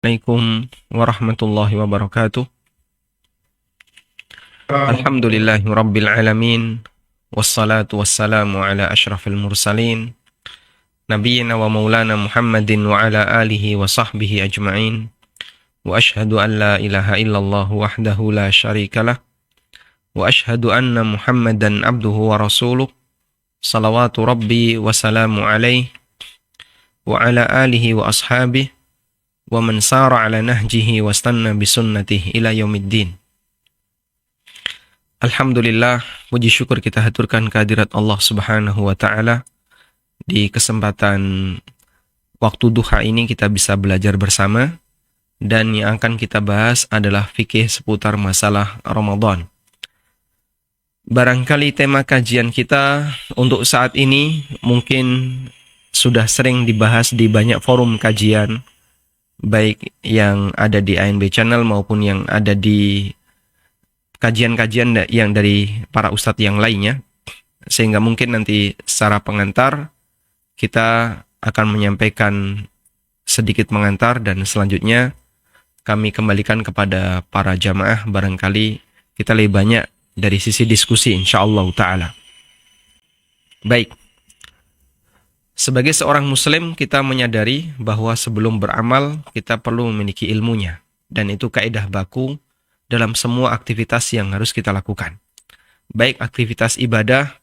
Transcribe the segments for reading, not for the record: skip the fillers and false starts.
Assalamualaikum warahmatullahi wabarakatuh. Alhamdulillahi rabbil alamin. Wassalatu wassalamu ala ashrafil mursalin. Nabiyyina wa maulana Muhammadin wa ala alihi wa sahbihi ajma'in. Wa ashhadu an la ilaha illallah wahdahu la syarikalah. Wa ashhadu anna Muhammadan abduhu wa rasuluh. Salawatu rabbi wa salamu alaih. Wa ala alihi wa ashabihi. Wa man sara ala nahjihi wa stanna bisunnatihi ila yaumiddin. Alhamdulillah, puji syukur kita haturkan kehadirat Allah Subhanahu wa taala. Di kesempatan waktu duha ini kita bisa belajar bersama, dan yang akan kita bahas adalah fikih seputar masalah Ramadan. Barangkali tema kajian kita untuk saat ini mungkin sudah sering dibahas di banyak forum kajian, baik yang ada di ANB Channel maupun yang ada di kajian-kajian yang dari para ustadz yang lainnya, sehingga mungkin nanti secara pengantar kita akan menyampaikan sedikit pengantar dan selanjutnya kami kembalikan kepada para jamaah, barangkali kita lebih banyak dari sisi diskusi insyaallah ta'ala. Baik, sebagai seorang muslim kita menyadari bahwa sebelum beramal kita perlu memiliki ilmunya, dan itu kaidah baku dalam semua aktivitas yang harus kita lakukan. Baik aktivitas ibadah,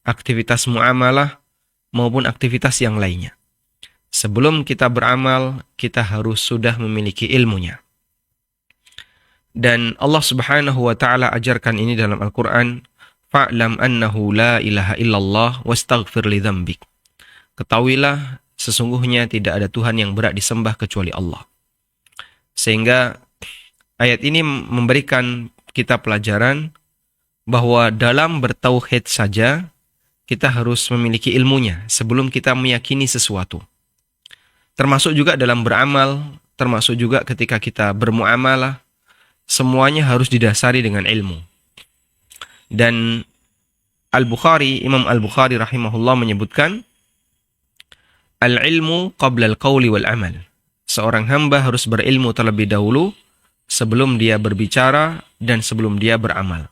aktivitas muamalah, maupun aktivitas yang lainnya. Sebelum kita beramal, kita harus sudah memiliki ilmunya. Dan Allah Subhanahu wa taala ajarkan ini dalam Al-Qur'an, fa'lam annahu la ilaha illallah wastaghfir li dzambik. Ketahuilah sesungguhnya tidak ada Tuhan yang berhak disembah kecuali Allah. Sehingga ayat ini memberikan kita pelajaran bahwa dalam bertauhid saja kita harus memiliki ilmunya sebelum kita meyakini sesuatu. Termasuk juga dalam beramal, termasuk juga ketika kita bermuamalah, semuanya harus didasari dengan ilmu. Dan Imam Al-Bukhari rahimahullah menyebutkan, al-ilmu qabla al-qawli wal-amal. Seorang hamba harus berilmu terlebih dahulu sebelum dia berbicara dan sebelum dia beramal.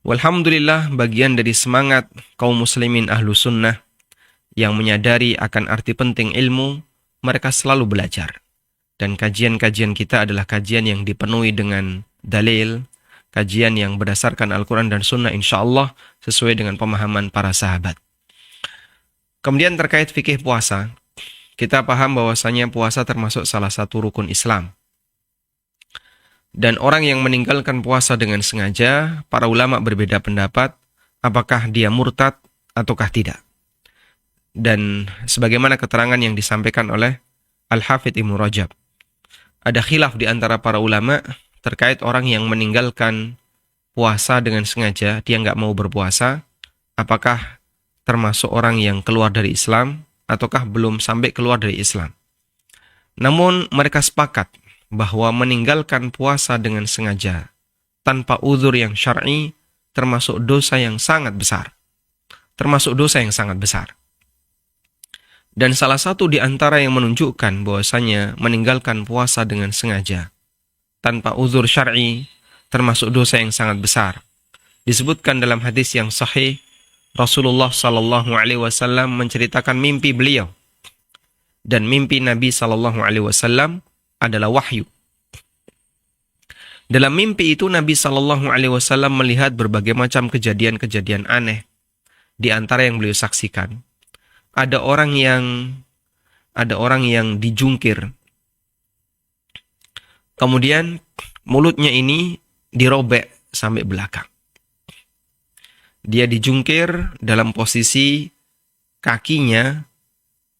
Walhamdulillah, bagian dari semangat kaum muslimin ahlu sunnah yang menyadari akan arti penting ilmu, mereka selalu belajar. Dan kajian-kajian kita adalah kajian yang dipenuhi dengan dalil, kajian yang berdasarkan Al-Quran dan Sunnah insyaallah sesuai dengan pemahaman para sahabat. Kemudian terkait fikih puasa, kita paham bahwasanya puasa termasuk salah satu rukun Islam. Dan orang yang meninggalkan puasa dengan sengaja, para ulama berbeda pendapat apakah dia murtad ataukah tidak. Dan sebagaimana keterangan yang disampaikan oleh Al-Hafidh Ibnu Rajab, ada khilaf di antara para ulama terkait orang yang meninggalkan puasa dengan sengaja, dia nggak mau berpuasa, apakah termasuk orang yang keluar dari Islam ataukah belum sampai keluar dari Islam. Namun mereka sepakat bahwa meninggalkan puasa dengan sengaja tanpa uzur yang syar'i termasuk dosa yang sangat besar. Termasuk dosa yang sangat besar. Dan salah satu di antara yang menunjukkan bahwasanya meninggalkan puasa dengan sengaja tanpa uzur syar'i termasuk dosa yang sangat besar. Disebutkan dalam hadis yang sahih, Rasulullah sallallahu alaihi wasallam menceritakan mimpi beliau. Dan mimpi Nabi sallallahu alaihi wasallam adalah wahyu. Dalam mimpi itu Nabi sallallahu alaihi wasallam melihat berbagai macam kejadian-kejadian aneh. Di antara yang beliau saksikan, ada orang yang dijungkir. Kemudian mulutnya ini dirobek sampai belakang. Dia dijungkir dalam posisi kakinya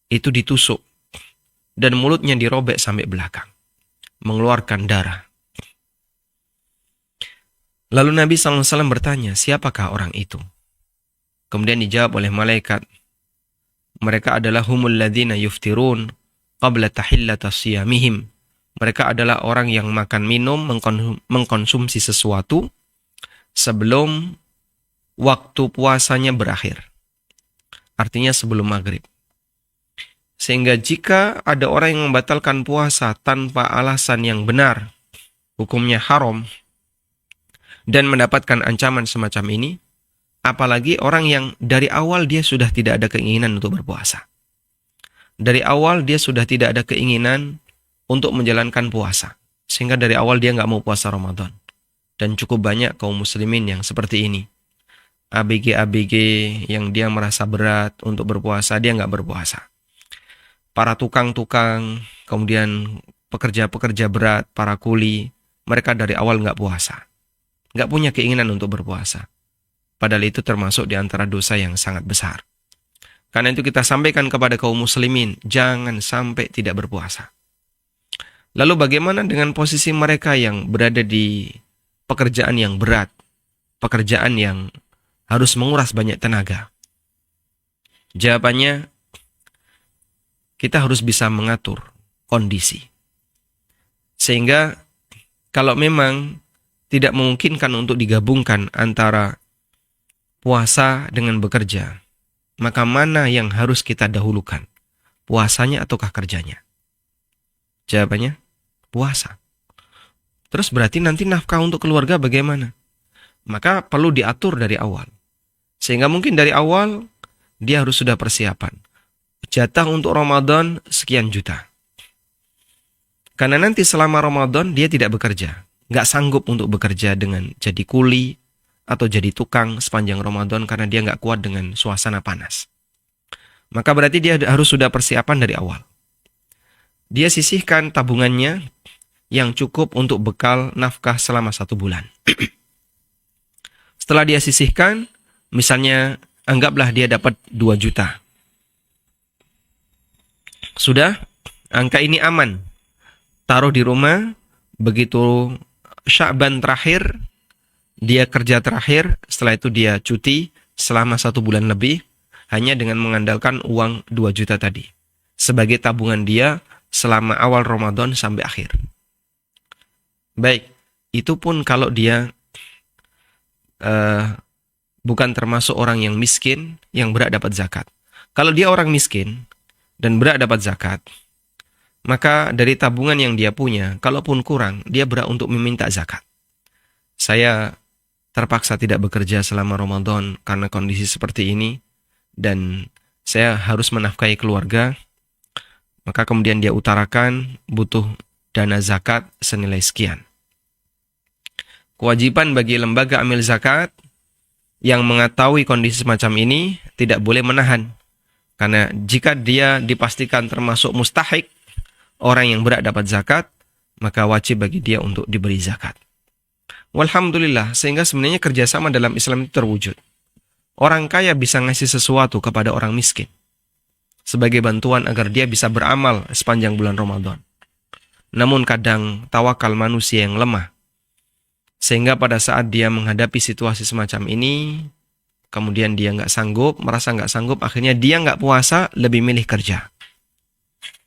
itu ditusuk dan mulutnya dirobek sampai belakang, mengeluarkan darah. Lalu Nabi SAW bertanya, siapakah orang itu? Kemudian dijawab oleh malaikat, mereka adalah humul ladzina yuftirun qabla tahillata siyamihim. Mereka adalah orang yang makan minum, mengkonsumsi sesuatu sebelum waktu puasanya berakhir. Artinya sebelum maghrib. Sehingga jika ada orang yang membatalkan puasa tanpa alasan yang benar, hukumnya haram, dan mendapatkan ancaman semacam ini, apalagi orang yang dari awal dia sudah tidak ada keinginan untuk berpuasa. Dari awal dia sudah tidak ada keinginan untuk menjalankan puasa. Sehingga dari awal dia nggak mau puasa Ramadan. Dan cukup banyak kaum muslimin yang seperti ini. ABG-ABG yang dia merasa berat untuk berpuasa, dia nggak berpuasa. Para tukang-tukang, kemudian pekerja-pekerja berat, para kuli, mereka dari awal nggak puasa. Nggak punya keinginan untuk berpuasa. Padahal itu termasuk di antara dosa yang sangat besar. Karena itu kita sampaikan kepada kaum muslimin, jangan sampai tidak berpuasa. Lalu bagaimana dengan posisi mereka yang berada di pekerjaan yang berat, pekerjaan yang harus menguras banyak tenaga? Jawabannya, kita harus bisa mengatur kondisi. Sehingga kalau memang tidak memungkinkan untuk digabungkan antara puasa dengan bekerja, maka mana yang harus kita dahulukan? Puasanya ataukah kerjanya? Jawabannya, puasa. Terus berarti nanti nafkah untuk keluarga bagaimana? Maka perlu diatur dari awal. Sehingga mungkin dari awal dia harus sudah persiapan. Jatah untuk Ramadan sekian juta. Karena nanti selama Ramadan dia tidak bekerja. Nggak sanggup untuk bekerja dengan jadi kuli atau jadi tukang sepanjang Ramadan karena dia nggak kuat dengan suasana panas. Maka berarti dia harus sudah persiapan dari awal. Dia sisihkan tabungannya yang cukup untuk bekal nafkah selama 1 bulan. Setelah dia sisihkan, misalnya anggaplah dia dapat 2 juta. Sudah, angka ini aman. Taruh di rumah, begitu Sya'ban terakhir, dia kerja terakhir, setelah itu dia cuti selama 1 bulan lebih, hanya dengan mengandalkan uang 2 juta tadi. Sebagai tabungan dia selama awal Ramadan sampai akhir. Baik, itu pun kalau dia bukan termasuk orang yang miskin, yang berhak dapat zakat. Kalau dia orang miskin, dan berhak dapat zakat, maka dari tabungan yang dia punya, kalaupun kurang, dia berhak untuk meminta zakat. Saya terpaksa tidak bekerja selama Ramadan karena kondisi seperti ini, dan saya harus menafkahi keluarga, maka kemudian dia utarakan butuh dana zakat senilai sekian. Kewajiban bagi lembaga amil zakat yang mengetahui kondisi semacam ini tidak boleh menahan. Karena jika dia dipastikan termasuk mustahik, orang yang berhak dapat zakat, maka wajib bagi dia untuk diberi zakat. Walhamdulillah, sehingga sebenarnya kerjasama dalam Islam itu terwujud. Orang kaya bisa ngasih sesuatu kepada orang miskin, sebagai bantuan agar dia bisa beramal sepanjang bulan Ramadan. Namun kadang tawakal manusia yang lemah, sehingga pada saat dia menghadapi situasi semacam ini, kemudian dia merasa nggak sanggup, akhirnya dia nggak puasa, lebih milih kerja.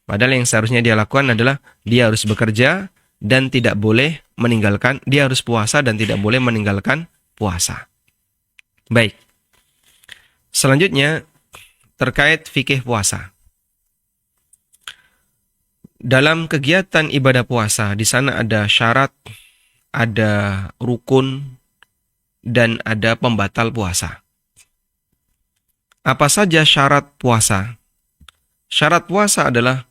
Padahal yang seharusnya dia lakukan adalah dia harus bekerja dan tidak boleh meninggalkan, dia harus puasa dan tidak boleh meninggalkan puasa. Baik. Selanjutnya, terkait fikih puasa. Dalam kegiatan ibadah puasa, di sana ada syarat, ada rukun, dan ada pembatal puasa. Apa saja syarat puasa? Syarat puasa adalah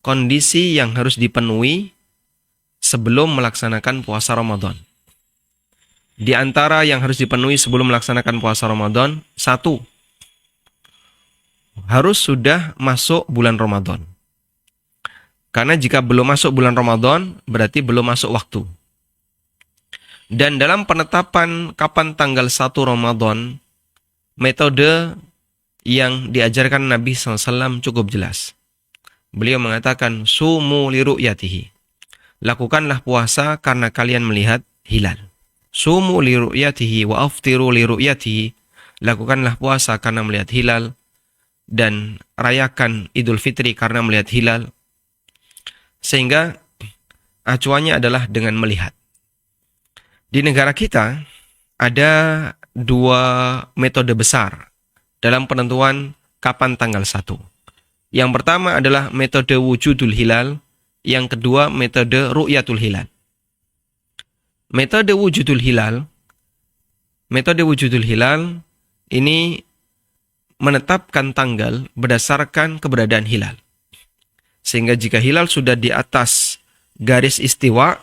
kondisi yang harus dipenuhi sebelum melaksanakan puasa Ramadan. Di antara yang harus dipenuhi sebelum melaksanakan puasa Ramadan, 1, harus sudah masuk bulan Ramadan. Karena jika belum masuk bulan Ramadan, berarti belum masuk waktu. Dan dalam penetapan kapan tanggal 1 Ramadan, metode yang diajarkan Nabi SAW cukup jelas. Beliau mengatakan, sumu li ru'yatihi. Lakukanlah puasa karena kalian melihat hilal. Sumu li ru'yatihi wa aftiru li ru'yatihi. Lakukanlah puasa karena melihat hilal. Dan rayakan Idul Fitri karena melihat hilal. Sehingga acuannya adalah dengan melihat. Di negara kita ada 2 metode besar dalam penentuan kapan tanggal 1. Yang pertama adalah metode wujudul hilal, yang kedua metode ru'yatul hilal. Metode wujudul hilal ini menetapkan tanggal berdasarkan keberadaan hilal. Sehingga jika hilal sudah di atas garis istiwa,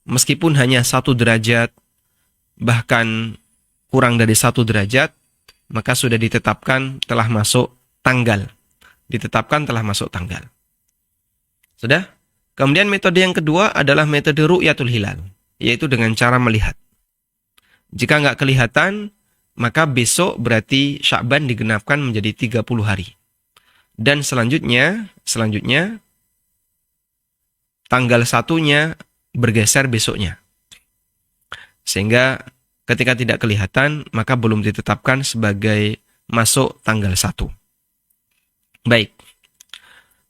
meskipun hanya 1 derajat, bahkan kurang dari 1 derajat, maka sudah ditetapkan telah masuk tanggal. Sudah? Kemudian metode yang kedua adalah metode ru'yatul hilal, yaitu dengan cara melihat. Jika nggak kelihatan, maka besok berarti Sya'ban digenapkan menjadi 30 hari. Dan selanjutnya tanggal 1-nya bergeser besoknya. Sehingga ketika tidak kelihatan, maka belum ditetapkan sebagai masuk tanggal 1. Baik.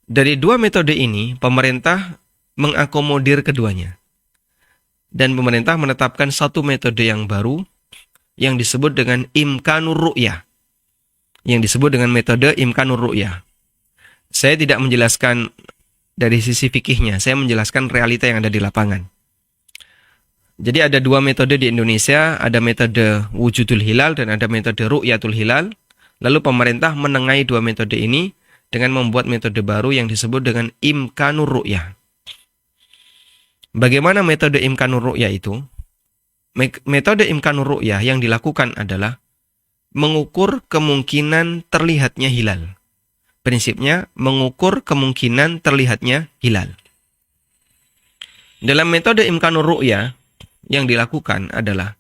Dari dua metode ini, pemerintah mengakomodir keduanya. Dan pemerintah menetapkan satu metode yang baru yang disebut dengan imkanur ru'yah. Yang disebut dengan metode imkanur ru'yah. Saya tidak menjelaskan dari sisi fikihnya, saya menjelaskan realita yang ada di lapangan. Jadi ada dua metode di Indonesia, ada metode wujudul hilal dan ada metode ru'yatul hilal. Lalu pemerintah menengahi dua metode ini dengan membuat metode baru yang disebut dengan imkanur ru'yah. Bagaimana metode imkanur ru'yah itu? Metode imkanur ru'yah yang dilakukan adalah mengukur kemungkinan terlihatnya hilal. Prinsipnya, mengukur kemungkinan terlihatnya hilal. Dalam metode imkanur ru'yah, yang dilakukan adalah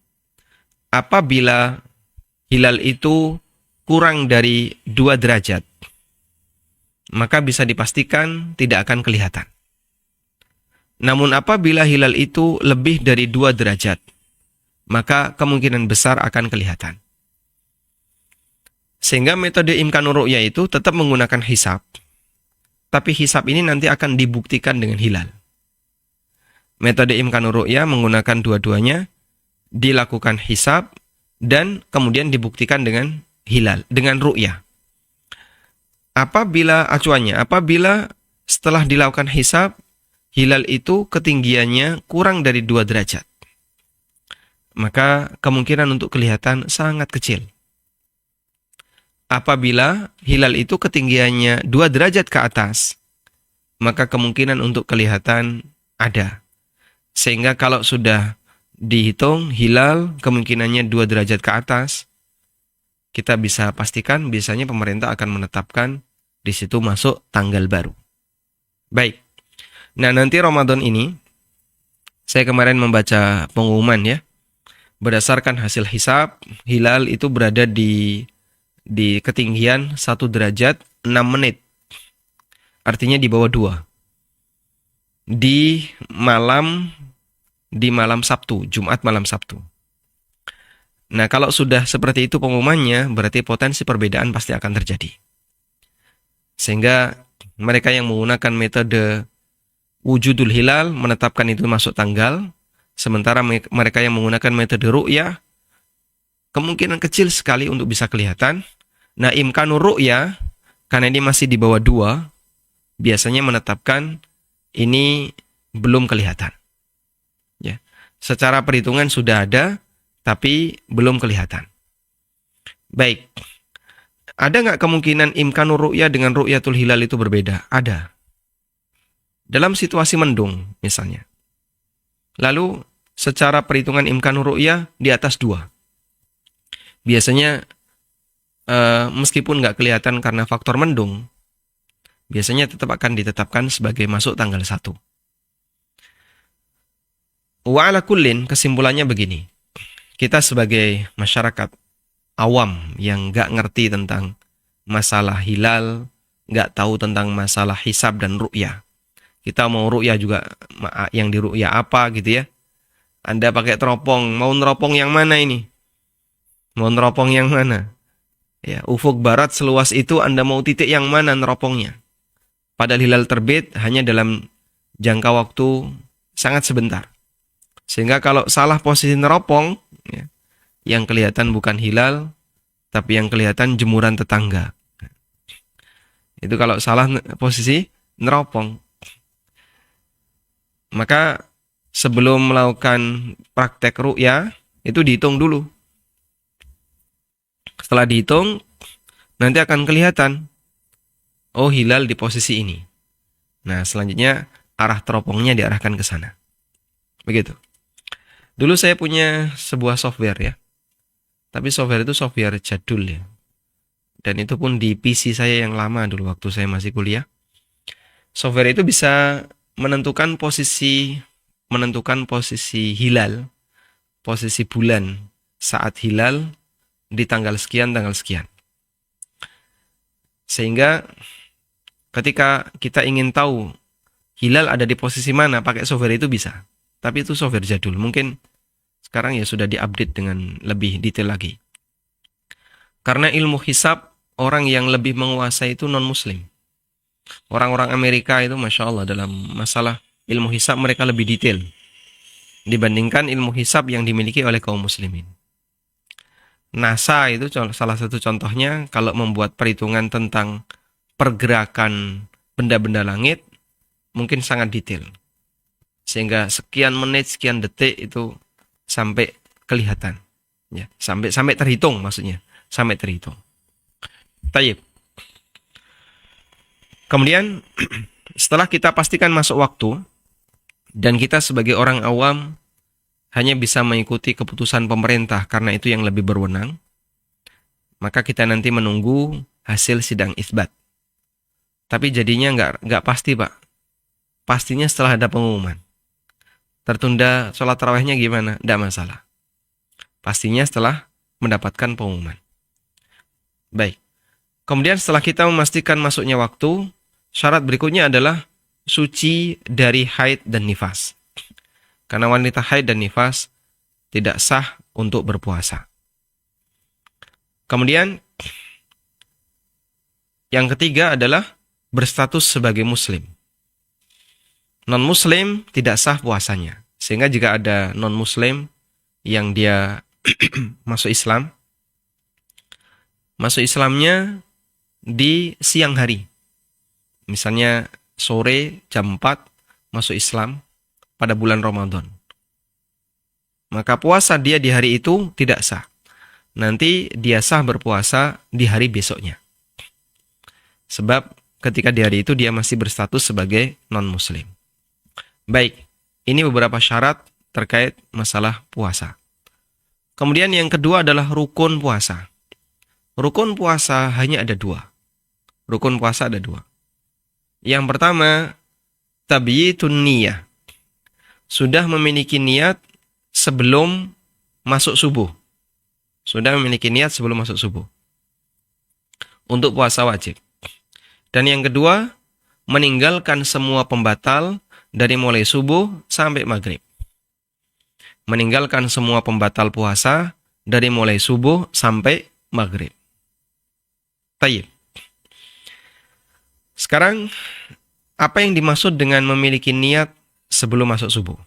apabila hilal itu kurang dari 2 derajat, maka bisa dipastikan tidak akan kelihatan. Namun apabila hilal itu lebih dari 2 derajat, maka kemungkinan besar akan kelihatan. Sehingga metode imkanur ru'yah itu tetap menggunakan hisab, tapi hisab ini nanti akan dibuktikan dengan hilal. Metode imkanur ru'yah menggunakan dua-duanya, dilakukan hisab dan kemudian dibuktikan dengan hilal, dengan ru'yah. Apabila setelah dilakukan hisab, hilal itu ketinggiannya kurang dari 2 derajat, maka kemungkinan untuk kelihatan sangat kecil. Apabila hilal itu ketinggiannya 2 derajat ke atas, maka kemungkinan untuk kelihatan ada. Sehingga kalau sudah dihitung hilal kemungkinannya 2 derajat ke atas, kita bisa pastikan biasanya pemerintah akan menetapkan di situ masuk tanggal baru. Baik. Nah, nanti Ramadan ini saya kemarin membaca pengumuman ya. Berdasarkan hasil hisab, hilal itu berada di ketinggian 1 derajat 6 menit. Artinya di bawah 2. Di malam Sabtu, Jumat malam Sabtu. Nah, kalau sudah seperti itu pengumumannya, berarti potensi perbedaan pasti akan terjadi. Sehingga mereka yang menggunakan metode wujudul hilal menetapkan itu masuk tanggal, sementara mereka yang menggunakan metode ru'yah kemungkinan kecil sekali untuk bisa kelihatan. Nah, imkanur ru'yah, karena ini masih di bawah 2, biasanya menetapkan ini belum kelihatan. Ya. Secara perhitungan sudah ada, tapi belum kelihatan. Baik. Ada nggak kemungkinan imkanur ru'yah dengan ru'yatul hilal itu berbeda? Ada. Dalam situasi mendung, misalnya. Lalu, secara perhitungan imkanur ru'yah di atas 2. Biasanya, meskipun nggak kelihatan karena faktor mendung, biasanya tetap akan ditetapkan sebagai masuk tanggal 1. Wa ala kullin, kesimpulannya begini. Kita sebagai masyarakat awam yang nggak ngerti tentang masalah hilal, nggak tahu tentang masalah hisab dan ru'yah. Kita mau ru'yah juga, yang di ru'yah apa gitu ya. Anda pakai teropong, mau neropong yang mana ini? Mau neropong yang mana? Ya, ufuk barat seluas itu Anda mau titik yang mana neropongnya? Padahal hilal terbit hanya dalam jangka waktu sangat sebentar. Sehingga kalau salah posisi neropong, ya, yang kelihatan bukan hilal, tapi yang kelihatan jemuran tetangga. Itu kalau salah posisi neropong. Maka sebelum melakukan praktek ru'ya, itu dihitung dulu. Setelah dihitung, nanti akan kelihatan, oh hilal di posisi ini. Nah, selanjutnya arah teropongnya diarahkan ke sana. Begitu. Dulu saya punya sebuah software ya. Tapi software itu software jadul ya. Dan itu pun di PC saya yang lama dulu waktu saya masih kuliah. Software itu bisa menentukan posisi hilal, posisi bulan saat hilal di tanggal sekian. Sehingga ketika kita ingin tahu hilal ada di posisi mana, pakai software itu bisa. Tapi itu software jadul. Mungkin sekarang ya sudah diupdate dengan lebih detail lagi. Karena ilmu hisab, orang yang lebih menguasai itu non-muslim. Orang-orang Amerika itu Masya Allah dalam masalah ilmu hisab mereka lebih detail dibandingkan ilmu hisab yang dimiliki oleh kaum muslimin. NASA itu salah satu contohnya kalau membuat perhitungan tentang pergerakan benda-benda langit mungkin sangat detail. Sehingga sekian menit, sekian detik itu sampai kelihatan. Ya, sampai terhitung maksudnya. Sampai terhitung. Tayyib. Kemudian setelah kita pastikan masuk waktu dan kita sebagai orang awam hanya bisa mengikuti keputusan pemerintah karena itu yang lebih berwenang, maka kita nanti menunggu hasil sidang itsbat. Tapi jadinya nggak pasti, Pak. Pastinya setelah ada pengumuman. Tertunda sholat tarawihnya gimana? Nggak masalah. Pastinya setelah mendapatkan pengumuman. Baik. Kemudian setelah kita memastikan masuknya waktu, syarat berikutnya adalah suci dari haid dan nifas. Karena wanita haid dan nifas tidak sah untuk berpuasa. Kemudian yang ketiga adalah berstatus sebagai muslim. Non-muslim tidak sah puasanya. Sehingga jika ada non-muslim yang dia masuk Islamnya di siang hari. Misalnya sore jam 4 masuk Islam pada bulan Ramadan. Maka puasa dia di hari itu tidak sah. Nanti dia sah berpuasa di hari besoknya. Sebab ketika di hari itu dia masih berstatus sebagai non-muslim. Baik, ini beberapa syarat terkait masalah puasa. Kemudian yang kedua adalah rukun puasa. Rukun puasa hanya ada 2. Rukun puasa ada 2. Yang pertama, tabyitun niyah. Sudah memiliki niat sebelum masuk subuh. Sudah memiliki niat sebelum masuk subuh. Untuk puasa wajib. Dan yang kedua, meninggalkan semua pembatal dari mulai subuh sampai maghrib. Meninggalkan semua pembatal puasa dari mulai subuh sampai maghrib. Tayyib. Sekarang, apa yang dimaksud dengan memiliki niat sebelum masuk subuh?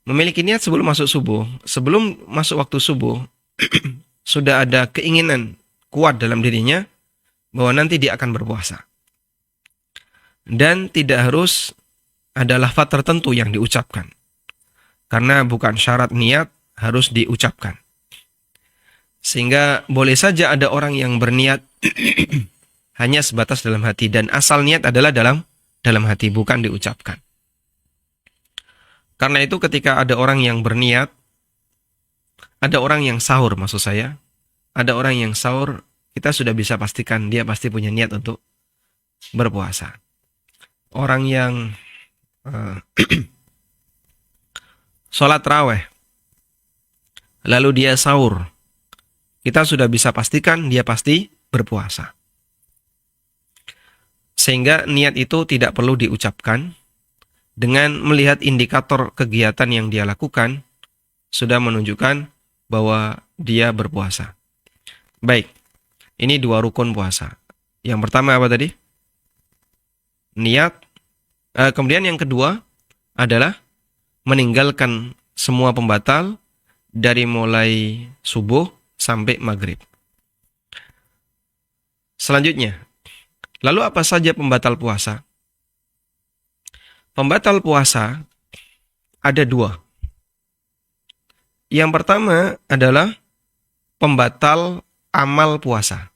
Memiliki niat sebelum masuk subuh, sebelum masuk waktu subuh, sudah ada keinginan kuat dalam dirinya bahwa nanti dia akan berpuasa. Dan tidak harus ada lafaz tertentu yang diucapkan. Karena bukan syarat niat harus diucapkan. Sehingga boleh saja ada orang yang berniat hanya sebatas dalam hati. Dan asal niat adalah dalam hati, bukan diucapkan. Karena itu ketika ada orang yang berniat, ada orang yang sahur maksud saya, ada orang yang sahur, kita sudah bisa pastikan dia pasti punya niat untuk berpuasa. Orang yang sholat raweh, lalu dia sahur, kita sudah bisa pastikan dia pasti berpuasa. Sehingga niat itu tidak perlu diucapkan. Dengan melihat indikator kegiatan yang dia lakukan, sudah menunjukkan bahwa dia berpuasa. Baik, ini 2 rukun puasa. Yang pertama apa tadi? Niat. Kemudian yang kedua adalah meninggalkan semua pembatal dari mulai subuh sampai maghrib. Selanjutnya, Lalu apa saja pembatal puasa? Pembatal puasa ada dua. Yang pertama adalah pembatal amal puasa.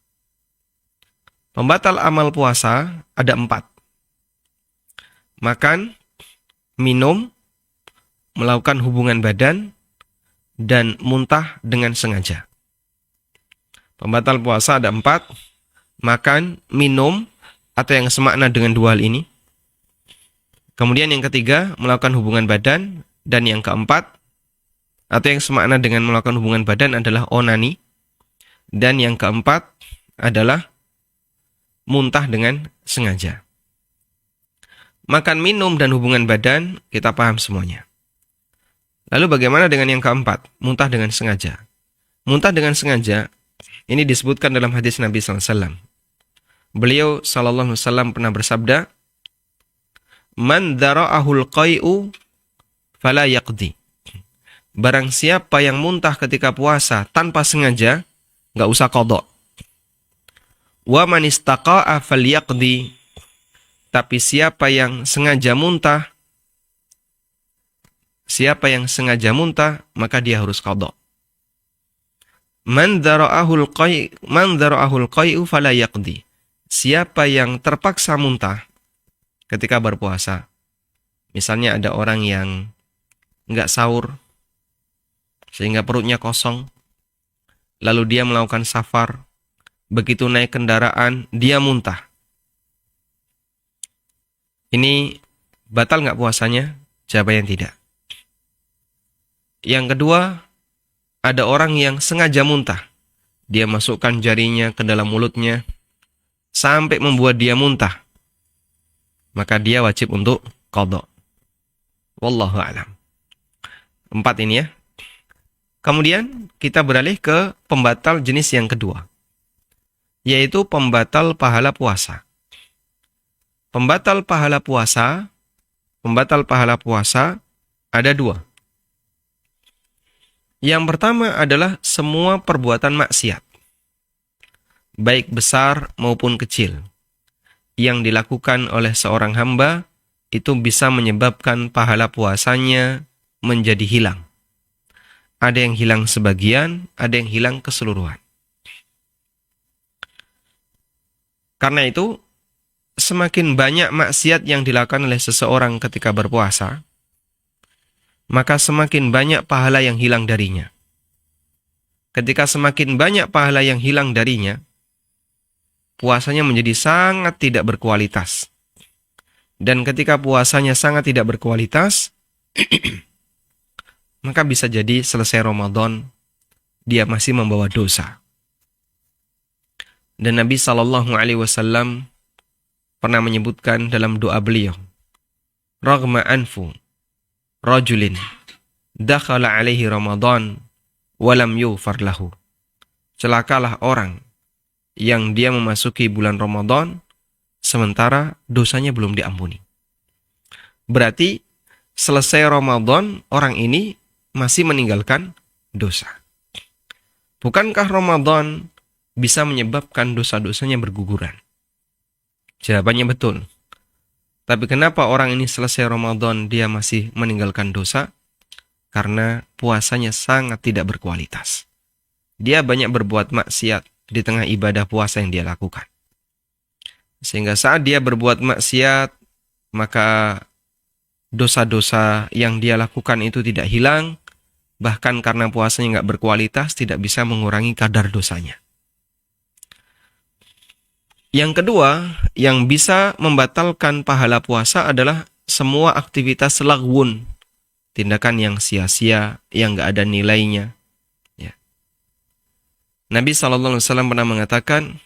Pembatal amal puasa ada 4. Makan, minum, melakukan hubungan badan, dan muntah dengan sengaja. Pembatal puasa ada 4. Makan, minum, atau yang semakna dengan dua hal ini. Kemudian yang ketiga, melakukan hubungan badan. Dan yang keempat, atau yang semakna dengan melakukan hubungan badan adalah onani. Dan yang keempat adalah muntah dengan sengaja. Makan, minum, dan hubungan badan, kita paham semuanya. Lalu bagaimana dengan yang keempat? Muntah dengan sengaja. Muntah dengan sengaja, ini disebutkan dalam hadis Nabi SAW. Beliau SAW pernah bersabda, Man dhara'ahul qai'u fala yaqdi. Barang siapa yang muntah ketika puasa tanpa sengaja, nggak usah qadha. Wa man istaqa'a falyaqdi. Tapi siapa yang sengaja muntah, maka dia harus qadha. Man dhara'ahul qai'u fala yaqdi. Siapa yang terpaksa muntah ketika berpuasa. Misalnya ada orang yang nggak sahur, sehingga perutnya kosong, lalu dia melakukan safar, begitu naik kendaraan, dia muntah. Ini batal nggak puasanya? Jawabannya tidak. Yang kedua, ada orang yang sengaja muntah. Dia masukkan jarinya ke dalam mulutnya, sampai membuat dia muntah. Maka dia wajib untuk qadha. Wallahu a'lam. 4 ini ya. Kemudian kita beralih ke pembatal jenis yang kedua, yaitu pembatal pahala puasa. Pembatal pahala puasa ada 2. Yang pertama adalah semua perbuatan maksiat, baik besar maupun kecil, yang dilakukan oleh seorang hamba itu bisa menyebabkan pahala puasanya menjadi hilang. Ada yang hilang sebagian, ada yang hilang keseluruhan. Karena itu, semakin banyak maksiat yang dilakukan oleh seseorang ketika berpuasa, maka semakin banyak pahala yang hilang darinya. Ketika semakin banyak pahala yang hilang darinya, puasanya menjadi sangat tidak berkualitas. Dan ketika puasanya sangat tidak berkualitas, maka bisa jadi selesai Ramadan, dia masih membawa dosa. Dan Nabi SAW pernah menyebutkan dalam doa beliau, Raghma anfu rajulin dakhala alaihi Ramadan walam yughfar lahu. Celakalah orang yang dia memasuki bulan Ramadan sementara dosanya belum diampuni. Berarti selesai Ramadan orang ini masih meninggalkan dosa. Bukankah Ramadan bisa menyebabkan dosa-dosanya berguguran? Jawabannya betul. Tapi kenapa orang ini selesai Ramadan dia masih meninggalkan dosa? Karena puasanya sangat tidak berkualitas. Dia banyak berbuat maksiat di tengah ibadah puasa yang dia lakukan. Sehingga saat dia berbuat maksiat, maka dosa-dosa yang dia lakukan itu tidak hilang, bahkan karena puasanya nggak berkualitas, tidak bisa mengurangi kadar dosanya. Yang kedua, yang bisa membatalkan pahala puasa adalah semua aktivitas laghwun, tindakan yang sia-sia, yang nggak ada nilainya. Ya. Nabi SAW pernah mengatakan,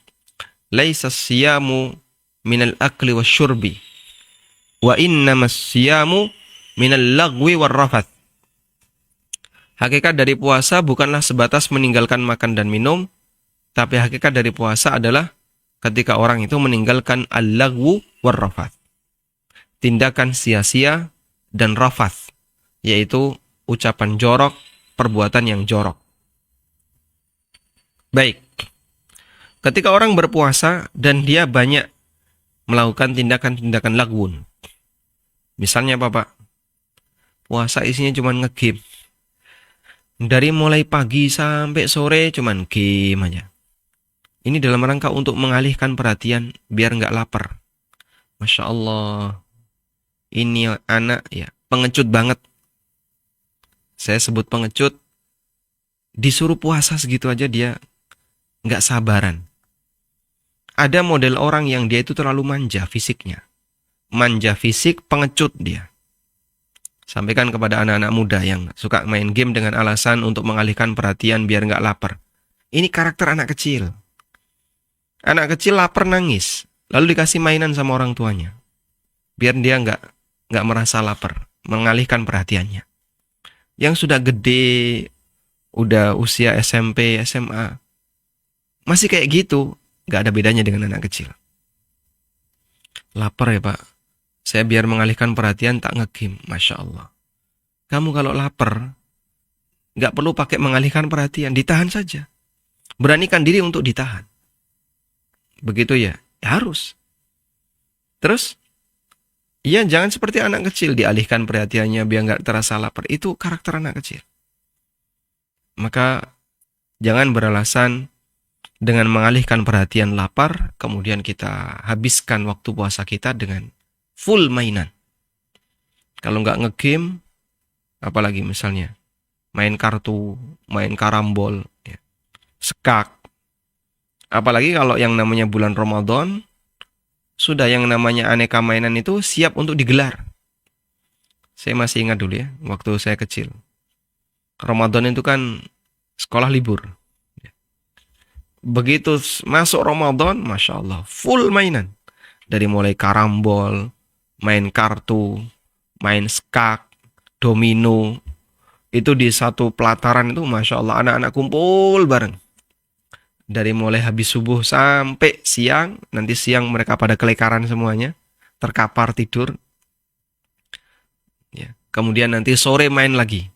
Laisa siyamu minal akli wa syurbi, wa innamas siyamu minal lagwi wa rafath. Hakikat dari puasa bukanlah sebatas meninggalkan makan dan minum, tapi hakikat dari puasa adalah ketika orang itu meninggalkan al-lagwu wa rafath, tindakan sia-sia dan rafath, yaitu ucapan jorok, perbuatan yang jorok. Baik, ketika orang berpuasa dan dia banyak melakukan tindakan-tindakan lagwun. Misalnya apa, Pak? Puasa isinya cuma nge-game. Dari mulai pagi sampai sore cuma game aja. Ini dalam rangka untuk mengalihkan perhatian biar nggak lapar. Masya Allah. Ini anak ya pengecut banget. Saya sebut pengecut. Disuruh puasa segitu aja dia nggak sabaran. Ada model orang yang dia itu terlalu manja fisiknya. Manja fisik, pengecut dia. Sampaikan kepada anak-anak muda yang suka main game dengan alasan untuk mengalihkan perhatian biar nggak lapar. Ini karakter anak kecil. Anak kecil lapar nangis, lalu dikasih mainan sama orang tuanya. Biar dia nggak merasa lapar, mengalihkan perhatiannya. Yang sudah gede, udah usia SMP, SMA, masih kayak gitu, nggak ada bedanya dengan anak kecil. Lapar ya Pak, saya biar mengalihkan perhatian tak nge-game, Masya Allah. Kamu kalau lapar, nggak perlu pakai mengalihkan perhatian, ditahan saja. Beranikan diri untuk ditahan. Begitu ya, harus. Terus, ya jangan seperti anak kecil, dialihkan perhatiannya biar nggak terasa lapar. Itu karakter anak kecil. Maka, jangan beralasan dengan mengalihkan perhatian lapar, kemudian kita habiskan waktu puasa kita dengan full mainan. Kalau nggak nge-game, apalagi misalnya main kartu, main karambol, ya, skak. Apalagi kalau yang namanya bulan Ramadan, sudah yang namanya aneka mainan itu siap untuk digelar. Saya masih ingat dulu ya, waktu saya kecil. Ramadan itu kan sekolah libur. Begitu masuk Ramadan, Masya Allah, full mainan. Dari mulai karambol, main kartu, main skak, domino. Itu di satu pelataran itu, Masya Allah, anak-anak kumpul bareng. Dari mulai habis subuh sampai siang, nanti siang mereka pada kelekaran semuanya, terkapar tidur. Ya. Kemudian nanti sore main lagi.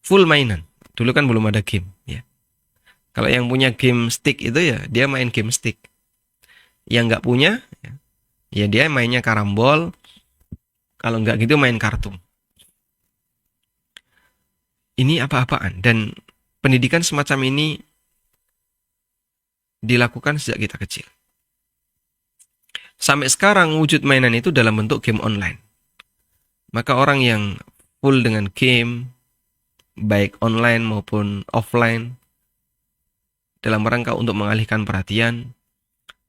Full mainan. Dulu kan belum ada game. Ya. Kalau yang punya game stick itu ya dia main game stick. Yang nggak punya, ya dia mainnya karambol. Kalau nggak gitu main kartu. Ini apa-apaan. Dan pendidikan semacam ini dilakukan sejak kita kecil. Sampai sekarang wujud mainan itu dalam bentuk game online. Maka orang yang full dengan game, baik online maupun offline, dalam rangka untuk mengalihkan perhatian,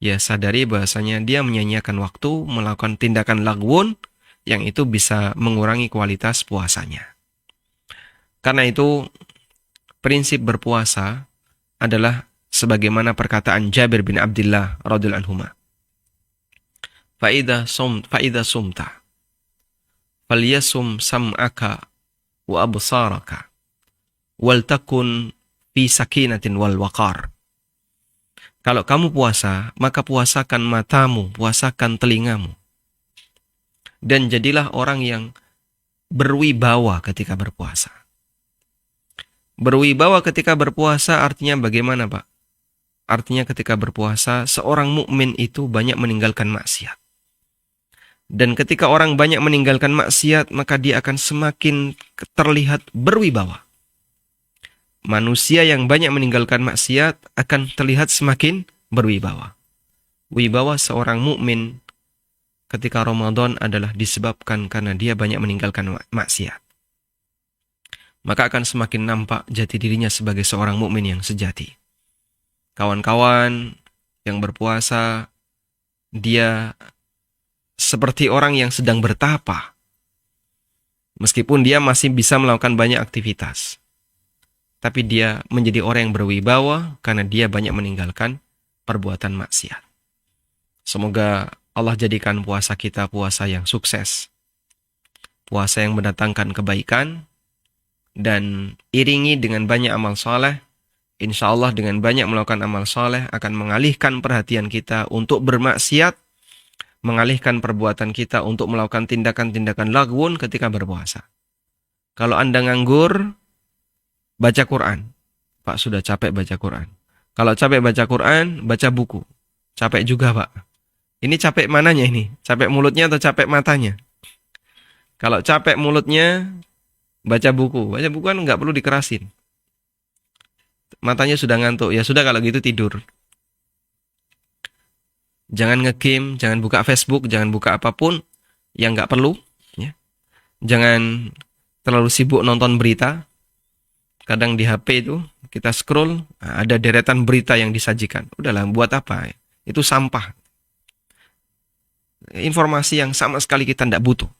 ya sadari bahasanya dia menyia-nyiakan waktu melakukan tindakan lagwun yang itu bisa mengurangi kualitas puasanya. Karena itu, prinsip berpuasa adalah sebagaimana perkataan Jabir bin Abdullah radhiyallahu anhu. Fa'idha sumta falyasum sam'aka wa absaraka wal takun fi sakinatin wal waqar. Kalau kamu puasa, maka puasakan matamu, puasakan telingamu. Dan jadilah orang yang berwibawa ketika berpuasa. Berwibawa ketika berpuasa artinya bagaimana, Pak? Artinya ketika berpuasa, seorang mukmin itu banyak meninggalkan maksiat. Dan ketika orang banyak meninggalkan maksiat, maka dia akan semakin terlihat berwibawa. Manusia yang banyak meninggalkan maksiat akan terlihat semakin berwibawa. Wibawa seorang mukmin ketika Ramadan adalah disebabkan karena dia banyak meninggalkan maksiat. Maka akan semakin nampak jati dirinya sebagai seorang mukmin yang sejati. Kawan-kawan yang berpuasa, dia seperti orang yang sedang bertapa. Meskipun dia masih bisa melakukan banyak aktivitas. Tapi dia menjadi orang yang berwibawa karena dia banyak meninggalkan perbuatan maksiat. Semoga Allah jadikan puasa kita puasa yang sukses. Puasa yang mendatangkan kebaikan. Dan iringi dengan banyak amal soleh. Insya Allah dengan banyak melakukan amal soleh akan mengalihkan perhatian kita untuk bermaksiat. Mengalihkan perbuatan kita untuk melakukan tindakan-tindakan lagwun ketika berpuasa. Kalau Anda nganggur, baca Quran. Pak, sudah capek baca Quran. Kalau capek baca Quran, baca buku. Capek juga, Pak. Ini capek mananya ini? Capek mulutnya atau capek matanya? Kalau capek mulutnya, baca buku. Baca buku kan nggak perlu dikerasin. Matanya sudah ngantuk. Ya sudah kalau gitu tidur. Jangan nge-game, jangan buka Facebook, jangan buka apapun yang nggak perlu. Ya. Jangan terlalu sibuk nonton berita. Kadang di HP itu kita scroll, ada deretan berita yang disajikan. Udahlah, buat apa? Itu sampah. Informasi yang sama sekali kita tidak butuh.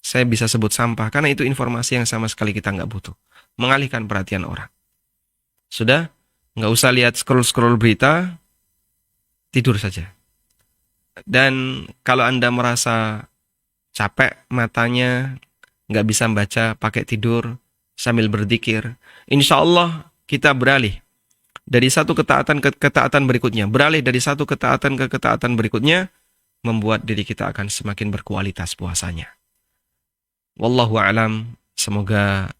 Saya bisa sebut sampah karena itu informasi yang sama sekali kita nggak butuh. Mengalihkan perhatian orang. Sudah, nggak usah lihat scroll-scroll berita, tidur saja. Dan kalau Anda merasa capek matanya, nggak bisa membaca, pakai tidur sambil berzikir, insya Allah kita beralih dari satu ketaatan ke ketaatan berikutnya. Beralih dari satu ketaatan ke ketaatan berikutnya, membuat diri kita akan semakin berkualitas puasanya. Wallahu a'lam, semoga